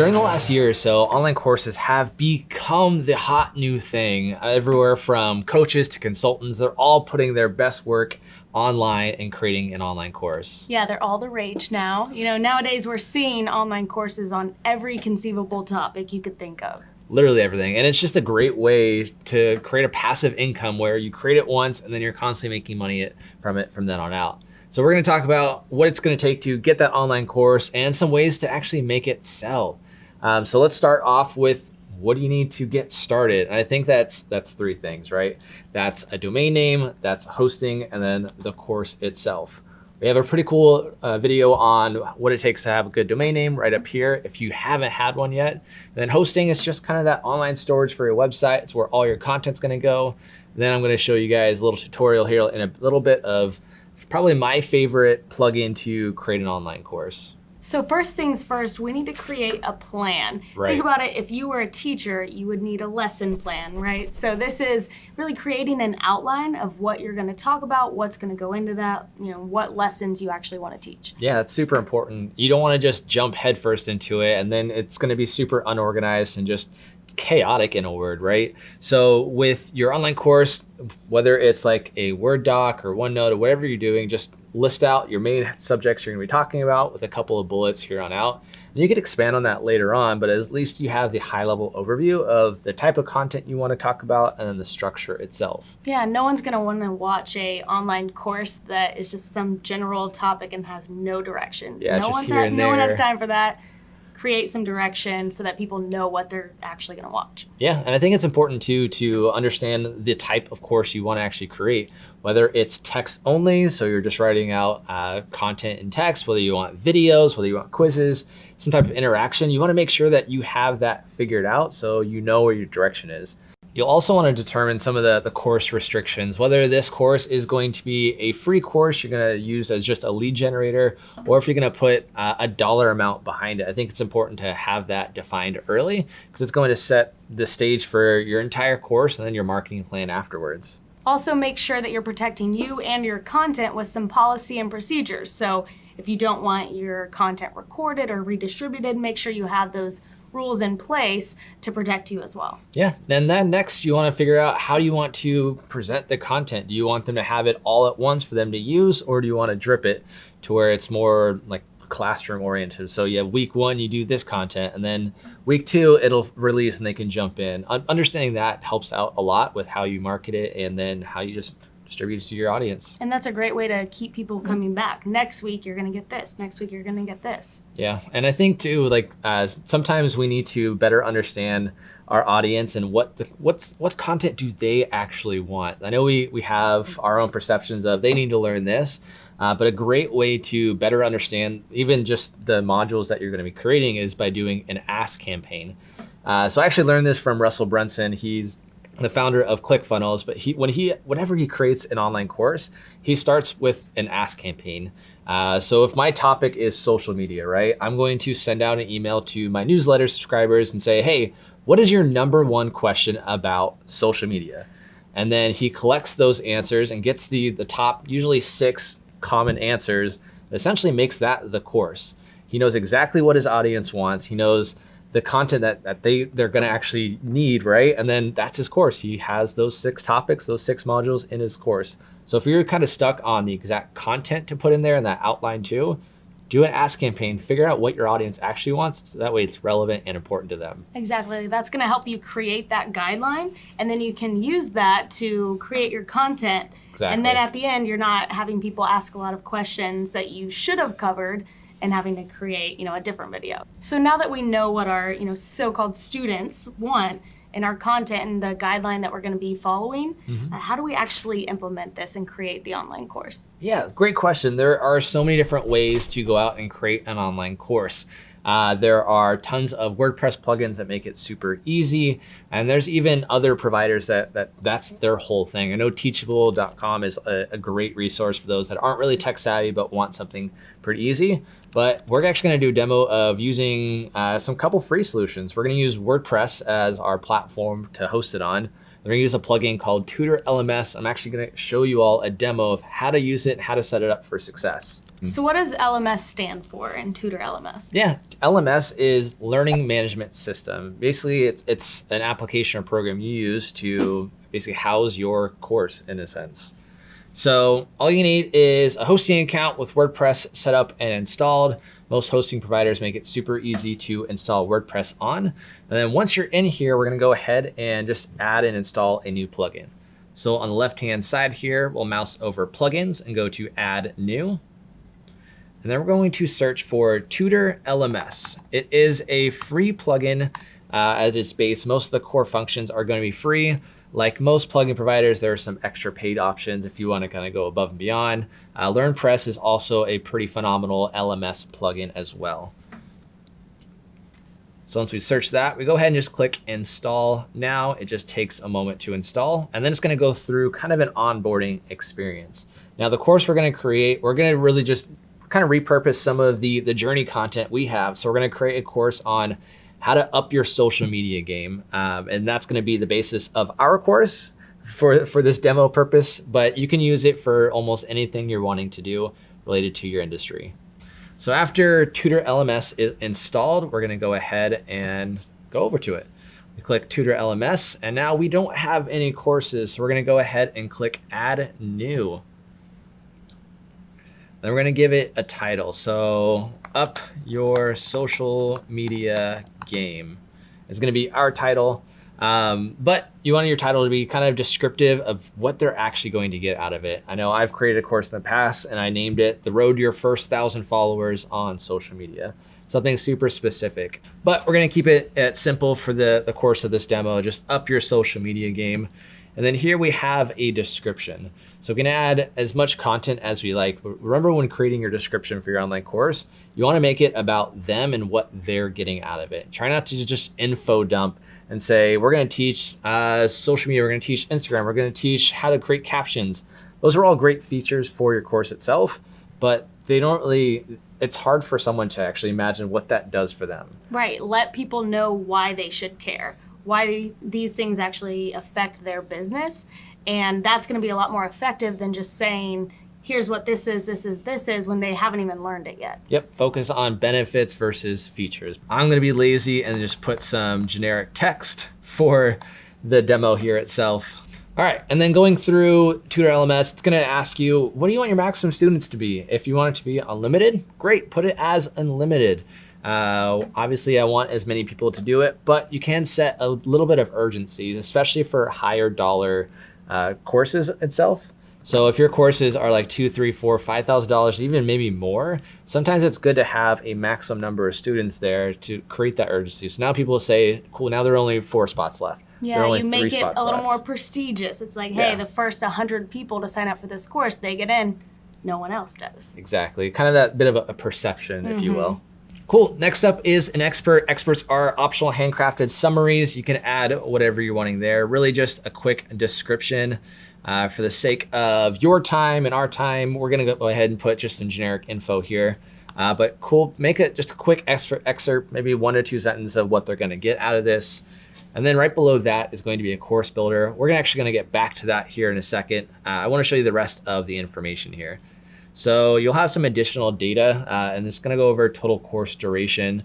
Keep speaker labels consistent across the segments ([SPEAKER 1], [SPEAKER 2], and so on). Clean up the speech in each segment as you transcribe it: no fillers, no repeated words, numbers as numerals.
[SPEAKER 1] During the last year or so, online courses have become the hot new thing. Everywhere from coaches to consultants, they're all putting their best work online and creating an online course.
[SPEAKER 2] Yeah, they're all the rage now. Nowadays we're seeing online courses on every conceivable topic you could think of.
[SPEAKER 1] Literally everything. And it's just a great way to create a passive income where you create it once and then you're constantly making money from it from then on out. So we're gonna talk about what it's gonna take to get that online course and some ways to actually make it sell. So let's start off with what do you need to get started? And I think that's three things, right? That's a domain name, that's hosting, and then the course itself. We have a pretty cool video on what it takes to have a good domain name right up here if you haven't had one yet. And then hosting is just kind of that online storage for your website. It's where all your content's gonna go. And then I'm gonna show you guys a little tutorial here in a little bit of probably my favorite plugin to create an online course.
[SPEAKER 2] So first things first, we need to create a plan.
[SPEAKER 1] Right.
[SPEAKER 2] Think about it, if you were a teacher, you would need a lesson plan, right? So this is really creating an outline of what you're gonna talk about, what's gonna go into that, what lessons you actually wanna teach.
[SPEAKER 1] Yeah, that's super important. You don't wanna just jump headfirst into it and then it's gonna be super unorganized and just chaotic in a word, right? So with your online course, whether it's like a Word doc or OneNote or whatever you're doing, just list out your main subjects you're gonna be talking about with a couple of bullets here on out. And you could expand on that later on, but at least you have the high level overview of the type of content you wanna talk about and then the structure itself.
[SPEAKER 2] Yeah, no one's gonna wanna watch a online course that is just some general topic and has no direction.
[SPEAKER 1] Yeah,
[SPEAKER 2] no
[SPEAKER 1] just here and there.
[SPEAKER 2] No one has time for that. Create some direction so that people know what they're actually gonna watch.
[SPEAKER 1] Yeah, and I think it's important too to understand the type of course you wanna actually create, whether it's text only, so you're just writing out content in text, whether you want videos, whether you want quizzes, some type of interaction, you wanna make sure that you have that figured out so you know where your direction is. You'll also want to determine some of the course restrictions, whether this course is going to be a free course you're going to use as just a lead generator, or if you're going to put a dollar amount behind it. I think it's important to have that defined early because it's going to set the stage for your entire course and then your marketing plan afterwards.
[SPEAKER 2] Also make sure that you're protecting you and your content with some policy and procedures. So if you don't want your content recorded or redistributed, make sure you have those rules in place to protect you as well.
[SPEAKER 1] Yeah, and then next you wanna figure out how do you want to present the content? Do you want them to have it all at once for them to use, or do you wanna drip it to where it's more like classroom oriented? So you have week one, you do this content, and then week two, it'll release and they can jump in. Understanding that helps out a lot with how you market it and then how you just distribute it to your audience.
[SPEAKER 2] And that's a great way to keep people coming back. Next week, you're gonna get this. Next week, you're gonna get this.
[SPEAKER 1] Yeah, and I think too, like sometimes we need to better understand our audience and what content do they actually want. I know we have our own perceptions of they need to learn this, but a great way to better understand even just the modules that you're gonna be creating is by doing an ask campaign. So I actually learned this from Russell Brunson. He's the founder of ClickFunnels, but whenever he creates an online course, he starts with an ask campaign. So if my topic is social media, right, I'm going to send out an email to my newsletter subscribers and say, hey, what is your number one question about social media? And then he collects those answers and gets the top, usually 6 common answers, essentially makes that the course. He knows exactly what his audience wants. He knows the content that they're gonna actually need, right? And then that's his course. He has those 6 topics, those 6 modules in his course. So if you're kind of stuck on the exact content to put in there and that outline too, do an ask campaign, figure out what your audience actually wants, so that way it's relevant and important to them.
[SPEAKER 2] Exactly, that's gonna help you create that guideline, and then you can use that to create your content.
[SPEAKER 1] Exactly.
[SPEAKER 2] And then at the end, you're not having people ask a lot of questions that you should have covered and having to create, a different video. So now that we know what our, so-called students want in our content and the guideline that we're gonna be following, how do we actually implement this and create the online course?
[SPEAKER 1] Yeah, great question. There are so many different ways to go out and create an online course. There are tons of WordPress plugins that make it super easy. And there's even other providers that's their whole thing. I know teachable.com is a great resource for those that aren't really tech savvy but want something pretty easy. But we're actually gonna do a demo of using some couple free solutions. We're gonna use WordPress as our platform to host it on. We're gonna use a plugin called Tutor LMS. I'm actually gonna show you all a demo of how to use it and how to set it up for success.
[SPEAKER 2] So what does LMS stand for in Tutor LMS?
[SPEAKER 1] Yeah, LMS is Learning Management System. Basically, it's an application or program you use to basically house your course in a sense. So all you need is a hosting account with WordPress set up and installed. Most hosting providers make it super easy to install WordPress on. And then once you're in here, we're gonna go ahead and just add and install a new plugin. So on the left-hand side here, we'll mouse over plugins and go to add new. And then we're going to search for Tutor LMS. It is a free plugin at its base. Most of the core functions are going to be free. Like most plugin providers, there are some extra paid options if you want to kind of go above and beyond. LearnPress is also a pretty phenomenal LMS plugin as well. So once we search that, we go ahead and just click install now. It just takes a moment to install, and then it's going to go through kind of an onboarding experience. Now the course we're going to create, we're going to really just kind of repurpose some of the journey content we have. So we're going to create a course on how to up your social media game. And that's going to be the basis of our course for this demo purpose, but you can use it for almost anything you're wanting to do related to your industry. So after Tutor LMS is installed, we're going to go ahead and go over to it. We click Tutor LMS, and now we don't have any courses. So we're going to go ahead and click Add New. Then we're going to give it a title. So Up Your Social Media Game is going to be our title. But you want your title to be kind of descriptive of what they're actually going to get out of it. I know I've created a course in the past and I named it The Road to Your First 1,000 Followers on Social Media. Something super specific. But we're going to keep it simple for the course of this demo. Just up your social media game. And then here we have a description. So we can add as much content as we like. Remember, when creating your description for your online course, you want to make it about them and what they're getting out of it. Try not to just info dump and say, we're going to teach social media, we're going to teach Instagram, we're going to teach how to create captions. Those are all great features for your course itself, but they don't really, it's hard for someone to actually imagine what that does for them.
[SPEAKER 2] Right, let people know why they should care, why these things actually affect their business. And that's going to be a lot more effective than just saying, here's what this is, when they haven't even learned it yet.
[SPEAKER 1] Yep, focus on benefits versus features. I'm going to be lazy and just put some generic text for the demo here itself. All right, and then going through Tutor LMS, it's going to ask you, what do you want your maximum students to be? If you want it to be unlimited, great, put it as unlimited. Obviously, I want as many people to do it, but you can set a little bit of urgency, especially for higher dollar courses itself. So if your courses are like $2,000, $3,000, $4,000, $5,000, even maybe more, sometimes it's good to have a maximum number of students there to create that urgency. So now people say, cool, now there are only 4 spots left.
[SPEAKER 2] Yeah, you make it a little more prestigious. It's like, hey, the first 100 people to sign up for this course, they get in. No one else does.
[SPEAKER 1] Exactly. Kind of that bit of a perception, if you will. Cool. Next up is an expert. Experts are optional handcrafted summaries. You can add whatever you're wanting there. Really just a quick description. For the sake of your time and our time, we're going to go ahead and put just some generic info here. But cool, make it just a quick excerpt, maybe 1 or 2 sentences of what they're going to get out of this. And then right below that is going to be a course builder. We're actually going to get back to that here in a second. I want to show you the rest of the information here. So you'll have some additional data, and it's going to go over total course duration.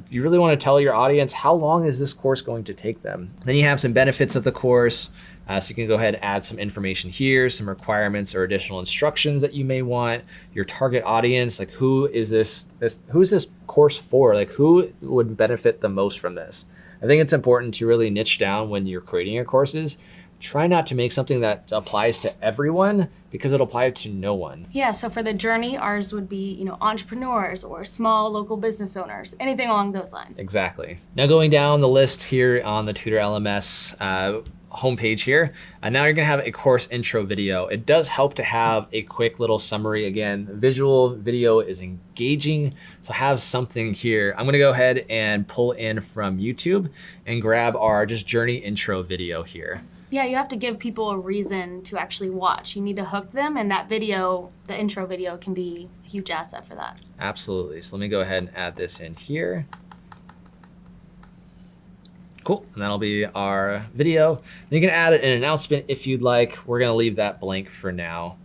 [SPEAKER 1] You really want to tell your audience how long is this course going to take them. Then you have some benefits of the course. So you can go ahead and add some information here, some requirements or additional instructions that you may want, your target audience, like who is this course for? Like who would benefit the most from this? I think it's important to really niche down when you're creating your courses. Try not to make something that applies to everyone because it'll apply to no one.
[SPEAKER 2] Yeah, so for the journey, ours would be, entrepreneurs or small local business owners, anything along those lines.
[SPEAKER 1] Exactly. Now going down the list here on the Tutor LMS homepage here, now you're gonna have a course intro video. It does help to have a quick little summary. Again, visual video is engaging, so have something here. I'm gonna go ahead and pull in from YouTube and grab our just journey intro video here.
[SPEAKER 2] Yeah, you have to give people a reason to actually watch. You need to hook them, and that video, the intro video, can be a huge asset for that.
[SPEAKER 1] Absolutely. So let me go ahead and add this in here. Cool, and that'll be our video. Then you can add an announcement if you'd like. We're gonna leave that blank for now.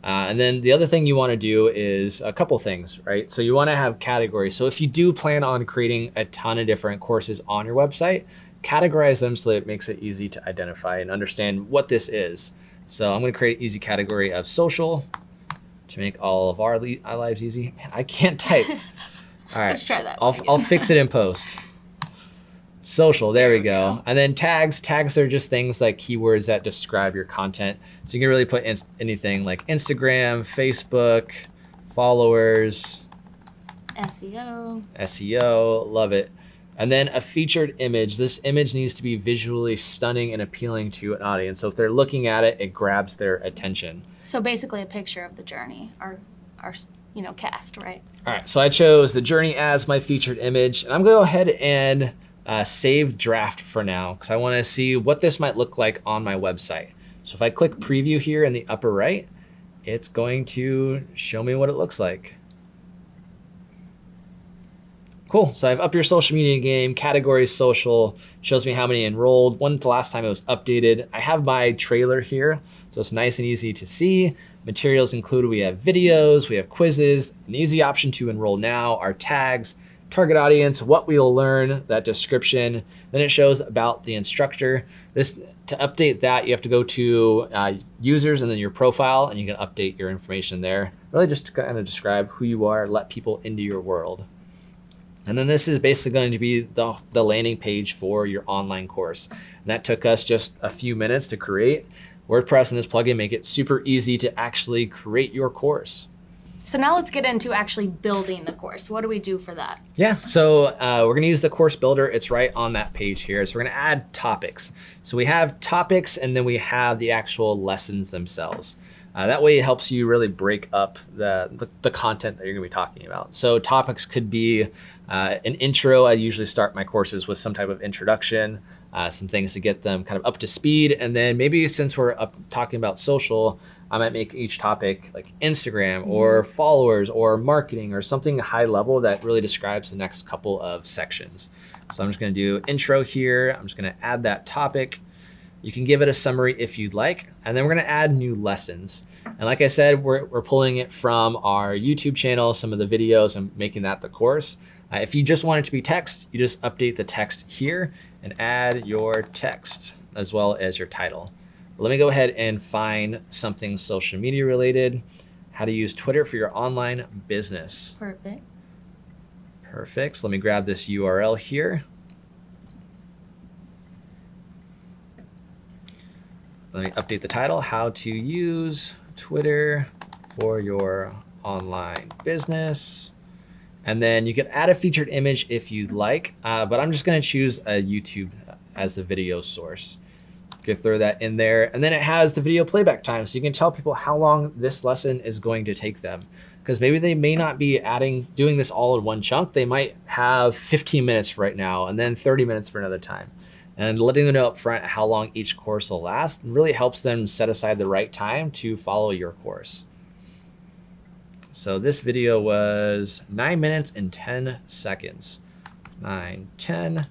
[SPEAKER 1] And then the other thing you want to do is a couple things, right? So you want to have categories. So if you do plan on creating a ton of different courses on your website, categorize them so that it makes it easy to identify and understand what this is. So I'm going to create an easy category of social to make all of our lives easy. Man, I can't type. All right,
[SPEAKER 2] Let's try that.
[SPEAKER 1] I'll fix it in post. Social, there we go. And then tags. Tags are just things like keywords that describe your content. So you can really put anything like Instagram, Facebook, followers, SEO, love it. And then a featured image. This image needs to be visually stunning and appealing to an audience. So if they're looking at it, it grabs their attention.
[SPEAKER 2] So basically a picture of the journey, our cast, right?
[SPEAKER 1] All right, so I chose the journey as my featured image, and I'm gonna go ahead and save draft for now because I want to see what this might look like on my website. So if I click preview here in the upper right, it's going to show me what it looks like. Cool, so I have up your social media game, categories social, shows me how many enrolled. When's the last time it was updated? I have my trailer here, so it's nice and easy to see. Materials included, we have videos, we have quizzes, an easy option to enroll now, our tags, target audience, what we'll learn, that description. Then it shows about the instructor. To update that, you have to go to users and then your profile, and you can update your information there. Really just to kind of describe who you are, let people into your world. And then this is basically going to be the landing page for your online course. And that took us just a few minutes to create. WordPress and this plugin make it super easy to actually create your course.
[SPEAKER 2] So now let's get into actually building the course. What do we do for that?
[SPEAKER 1] Yeah, so we're gonna use the course builder. It's right on that page here. So we're gonna add topics. So we have topics and then we have the actual lessons themselves. That way it helps you really break up the content that you're gonna be talking about. So topics could be an intro. I usually start my courses with some type of introduction, some things to get them kind of up to speed. And then maybe since we're talking about social, I might make each topic like Instagram or followers or marketing or something high level that really describes the next couple of sections. So I'm just gonna do intro here. I'm just gonna add that topic. You can give it a summary if you'd like, and then we're gonna add new lessons. And like I said, we're pulling it from our YouTube channel, some of the videos, and making that the course. If you just want it to be text, you just update the text here and add your text as well as your title. Let me go ahead and find something social media related. How to use Twitter for your online business.
[SPEAKER 2] Perfect.
[SPEAKER 1] Perfect. So let me grab this URL here. Let me update the title. How to use Twitter for your online business. And then you can add a featured image if you'd like, but I'm just gonna choose a YouTube as the video source. You can throw that in there. And then it has the video playback time, so you can tell people how long this lesson is going to take them. Because maybe they may not be doing this all in one chunk. They might have 15 minutes right now and then 30 minutes for another time. And letting them know up front how long each course will last really helps them set aside the right time to follow your course. So this video was 9 minutes and 10 seconds. 9, 10, and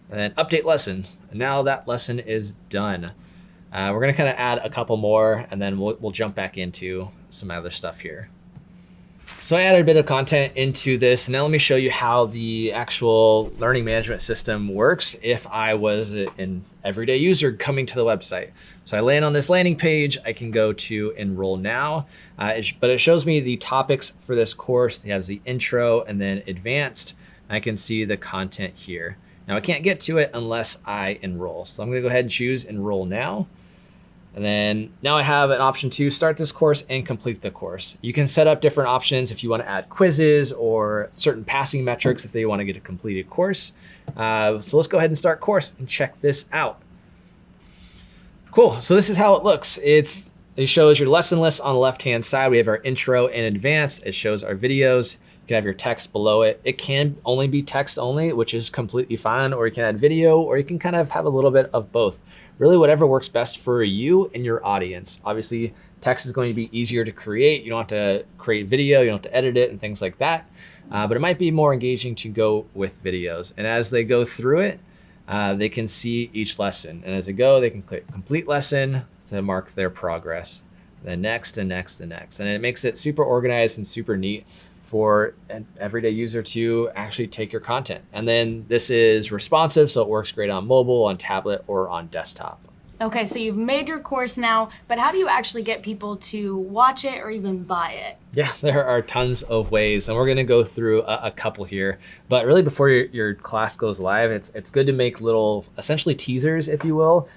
[SPEAKER 1] then update lesson. And now that lesson is done. We're gonna kind of add a couple more and then we'll jump back into some other stuff here. So I added a bit of content into this, and now let me show you how the actual learning management system works if I was an everyday user coming to the website. So I land on this landing page, I can go to enroll now, but it shows me the topics for this course. It has the intro and then advanced. I can see the content here. Now I can't get to it unless I enroll. So I'm gonna go ahead and choose enroll now. And then now I have an option to start this course and complete the course. You can set up different options if you want to add quizzes or certain passing metrics if they want to get a completed course. So let's go ahead and start course and check this out. Cool, so this is how it looks. It shows your lesson list on the left-hand side. We have our intro and advanced. It shows our videos. You can have your text below it. It can only be text only, which is completely fine, or you can add video, or you can kind of have a little bit of both. Really whatever works best for you and your audience. Obviously, text is going to be easier to create. You don't have to create video, you don't have to edit it and things like that. But it might be more engaging to go with videos. And as they go through it, they can see each lesson. And as they go, they can click complete lesson to mark their progress. then next and next and next. And it makes it super organized and super neat for an everyday user to actually take your content. And then this is responsive, so it works great on mobile, on tablet, or on desktop.
[SPEAKER 2] Okay, so you've made your course now, but how do you actually get people to watch it or even buy it?
[SPEAKER 1] Yeah, there are tons of ways, and we're gonna go through a couple here. But really, before your class goes live, it's good to make little, essentially teasers, if you will,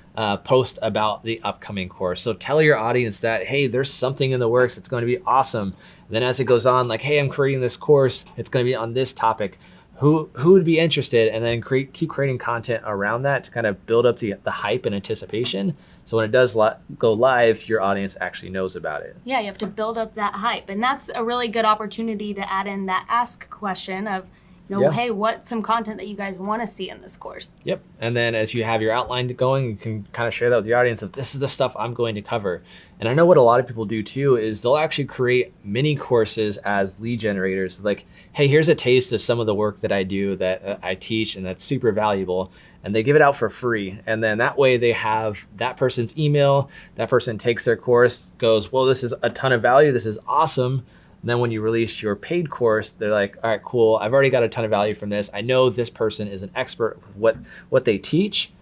[SPEAKER 1] post about the upcoming course. So tell your audience that, hey, there's something in the works, it's gonna be awesome. And then as it goes on, like, hey, I'm creating this course, it's gonna be on this topic. Who would be interested, and then keep creating content around that to kind of build up the hype and anticipation. So when it does go live, your audience actually knows about it.
[SPEAKER 2] Yeah, you have to build up that hype. And that's a really good opportunity to add in that ask question of, hey, what's some content that you guys want to see in this course?
[SPEAKER 1] Yep. And then as you have your outline going, you can kind of share that with the audience of, this is the stuff I'm going to cover. And I know what a lot of people do too is they'll actually create mini courses as lead generators. Like, hey, here's a taste of some of the work that I do, that I teach, and that's super valuable. And they give it out for free. And then that way they have that person's email, that person takes their course, goes, well, this is a ton of value, this is awesome. And then when you release your paid course, they're like, all right, cool, I've already got a ton of value from this. I know this person is an expert with what they teach.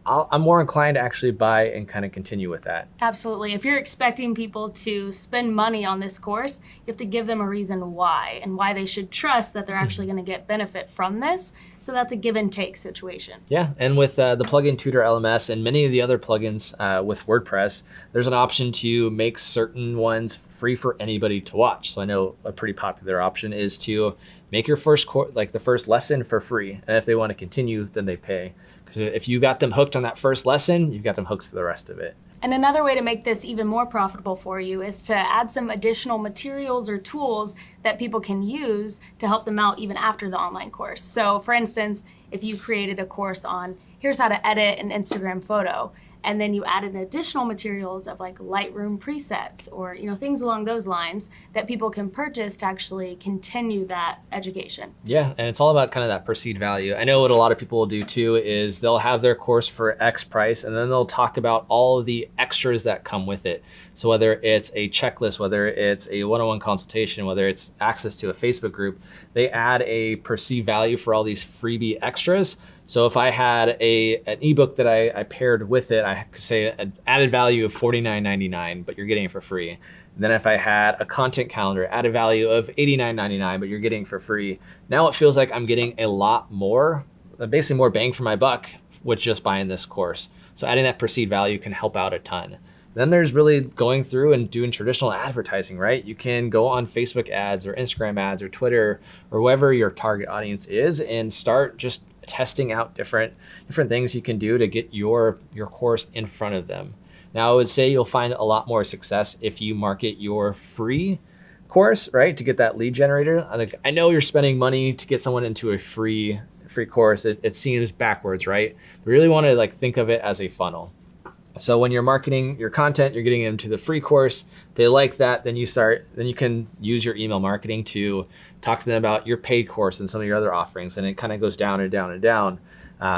[SPEAKER 1] I'm more inclined to actually buy and kind of continue with that.
[SPEAKER 2] Absolutely. If you're expecting people to spend money on this course, you have to give them a reason why, and why they should trust that they're actually going to get benefit from this. So that's a give and take situation.
[SPEAKER 1] Yeah, and with the plugin Tutor LMS and many of the other plugins with WordPress, there's an option to make certain ones free for anybody to watch. So I know a pretty popular option is to make your first the first lesson for free. And if they want to continue, then they pay. Because if you got them hooked on that first lesson, you've got them hooked for the rest of it.
[SPEAKER 2] And another way to make this even more profitable for you is to add some additional materials or tools that people can use to help them out even after the online course. So for instance, if you created a course on here's how to edit an Instagram photo, and then you added additional materials of like Lightroom presets or things along those lines that people can purchase to actually continue that education.
[SPEAKER 1] Yeah, and it's all about kind of that perceived value. I know what a lot of people will do too is they'll have their course for X price, and then they'll talk about all of the extras that come with it. So whether it's a checklist, whether it's a one-on-one consultation, whether it's access to a Facebook group, they add a perceived value for all these freebie extras. So if I had an ebook that I paired with it, I could say an added value of $49.99, but you're getting it for free. And then if I had a content calendar, added value of $89.99, but you're getting it for free. Now it feels like I'm getting a lot more, basically more bang for my buck with just buying this course. So adding that perceived value can help out a ton. Then there's really going through and doing traditional advertising, right? You can go on Facebook ads or Instagram ads or Twitter or wherever your target audience is and start just testing out different things you can do to get your course in front of them. Now, I would say you'll find a lot more success if you market your free course, right? To get that lead generator. I know you're spending money to get someone into a free course. It seems backwards, right? We really want to think of it as a funnel. So when you're marketing your content, you're getting them to the free course. They like that, then you can use your email marketing to talk to them about your paid course and some of your other offerings, and it kind of goes down and down and down.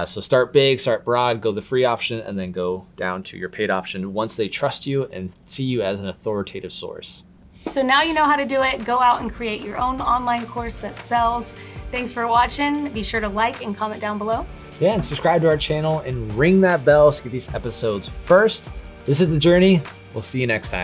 [SPEAKER 1] So start big, start broad, go the free option, and then go down to your paid option once they trust you and see you as an authoritative source.
[SPEAKER 2] So now you know how to do it. Go out and create your own online course that sells. Thanks for watching. Be sure to like and comment down below.
[SPEAKER 1] Yeah, and subscribe to our channel and ring that bell to get these episodes first. This is The Journey. We'll see you next time.